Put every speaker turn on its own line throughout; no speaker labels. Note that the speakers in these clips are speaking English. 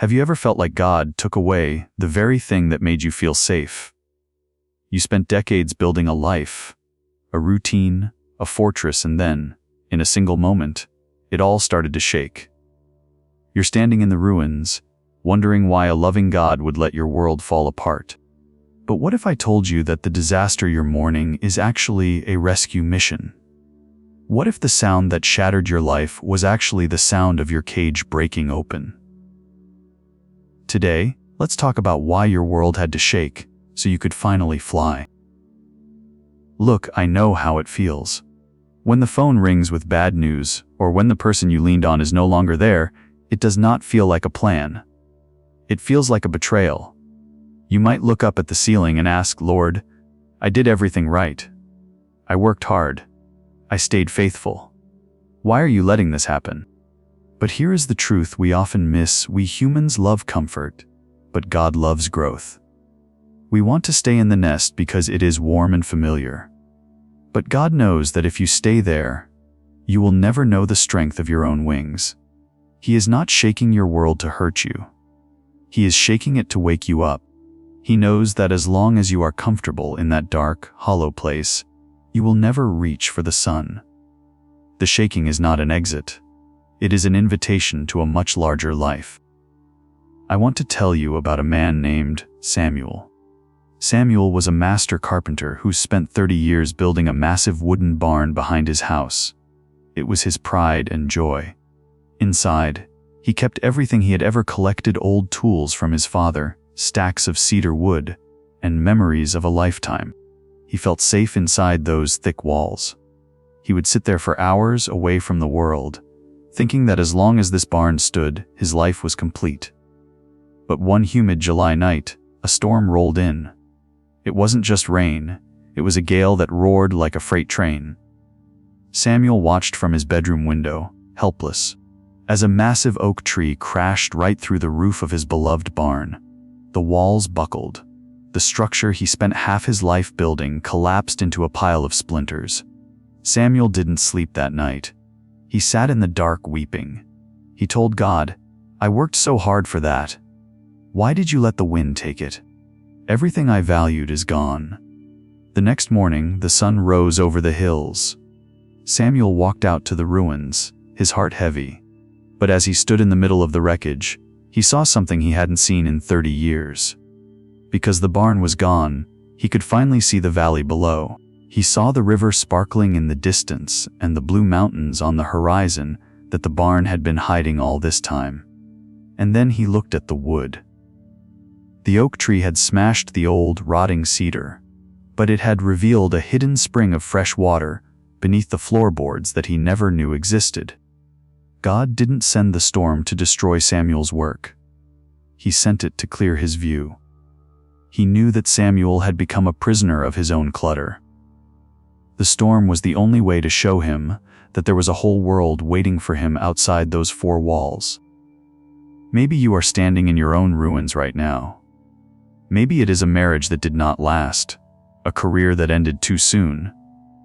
Have you ever felt like God took away the very thing that made you feel safe? You spent decades building a life, a routine, a fortress, and then, in a single moment, it all started to shake. You're standing in the ruins, wondering why a loving God would let your world fall apart. But what if I told you that the disaster you're mourning is actually a rescue mission? What if the sound that shattered your life was actually the sound of your cage breaking open? Today, let's talk about why your world had to shake so you could finally fly. Look, I know how it feels. When the phone rings with bad news, or when the person you leaned on is no longer there, it does not feel like a plan. It feels like a betrayal. You might look up at the ceiling and ask, Lord, I did everything right. I worked hard. I stayed faithful. Why are you letting this happen? But here is the truth we often miss. We humans love comfort, but God loves growth. We want to stay in the nest because it is warm and familiar. But God knows that if you stay there, you will never know the strength of your own wings. He is not shaking your world to hurt you. He is shaking it to wake you up. He knows that as long as you are comfortable in that dark, hollow place, you will never reach for the sun. The shaking is not an exit. It is an invitation to a much larger life. I want to tell you about a man named Samuel. Samuel was a master carpenter who spent 30 years building a massive wooden barn behind his house. It was his pride and joy. Inside, he kept everything he had ever collected: old tools from his father, stacks of cedar wood, and memories of a lifetime. He felt safe inside those thick walls. He would sit there for hours away from the world, thinking that as long as this barn stood, his life was complete. But one humid July night, a storm rolled in. It wasn't just rain, it was a gale that roared like a freight train. Samuel watched from his bedroom window, helpless, as a massive oak tree crashed right through the roof of his beloved barn. The walls buckled. The structure he spent half his life building collapsed into a pile of splinters. Samuel didn't sleep that night. He sat in the dark weeping. He told God, I worked so hard for that. Why did you let the wind take it? Everything I valued is gone. The next morning, the sun rose over the hills. Samuel walked out to the ruins, his heart heavy. But as he stood in the middle of the wreckage, he saw something he hadn't seen in 30 years. Because the barn was gone, he could finally see the valley below. He saw the river sparkling in the distance and the blue mountains on the horizon that the barn had been hiding all this time. And then he looked at the wood. The oak tree had smashed the old, rotting cedar, but it had revealed a hidden spring of fresh water beneath the floorboards that he never knew existed. God didn't send the storm to destroy Samuel's work. He sent it to clear his view. He knew that Samuel had become a prisoner of his own clutter. The storm was the only way to show him that there was a whole world waiting for him outside those four walls. Maybe you are standing in your own ruins right now. Maybe it is a marriage that did not last, a career that ended too soon,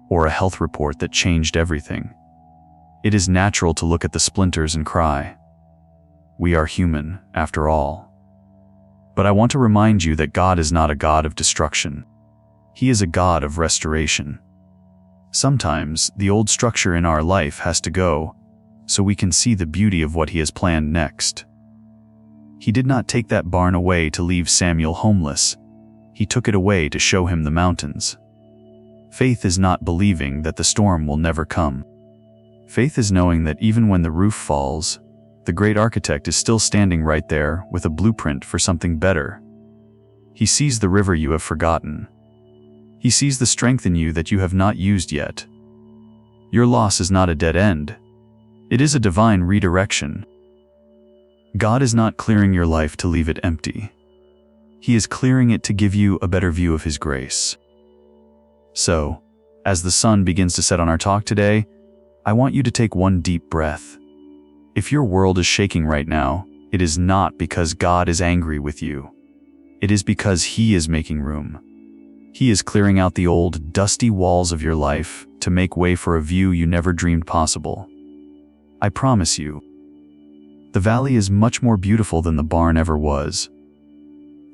or a health report that changed everything. It is natural to look at the splinters and cry. We are human, after all. But I want to remind you that God is not a God of destruction. He is a God of restoration. Sometimes, the old structure in our life has to go, so we can see the beauty of what He has planned next. He did not take that barn away to leave Samuel homeless. He took it away to show him the mountains. Faith is not believing that the storm will never come. Faith is knowing that even when the roof falls, the great architect is still standing right there with a blueprint for something better. He sees the river you have forgotten. He sees the strength in you that you have not used yet. Your loss is not a dead end. It is a divine redirection. God is not clearing your life to leave it empty. He is clearing it to give you a better view of His grace. So, as the sun begins to set on our talk today, I want you to take one deep breath. If your world is shaking right now, it is not because God is angry with you. It is because He is making room. He is clearing out the old, dusty walls of your life to make way for a view you never dreamed possible. I promise you, The valley is much more beautiful than the barn ever was.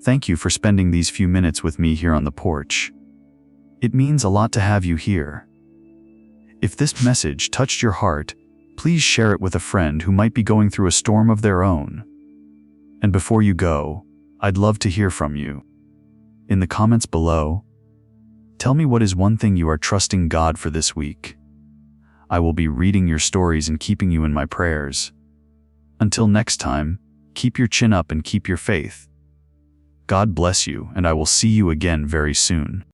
Thank you for spending these few minutes with me here on the porch. It means a lot to have you here. If this message touched your heart, please share it with a friend who might be going through a storm of their own. And before you go, I'd love to hear from you. In the comments below, tell me what is one thing you are trusting God for this week. I will be reading your stories and keeping you in my prayers. Until next time, keep your chin up and keep your faith. God bless you, and I will see you again very soon.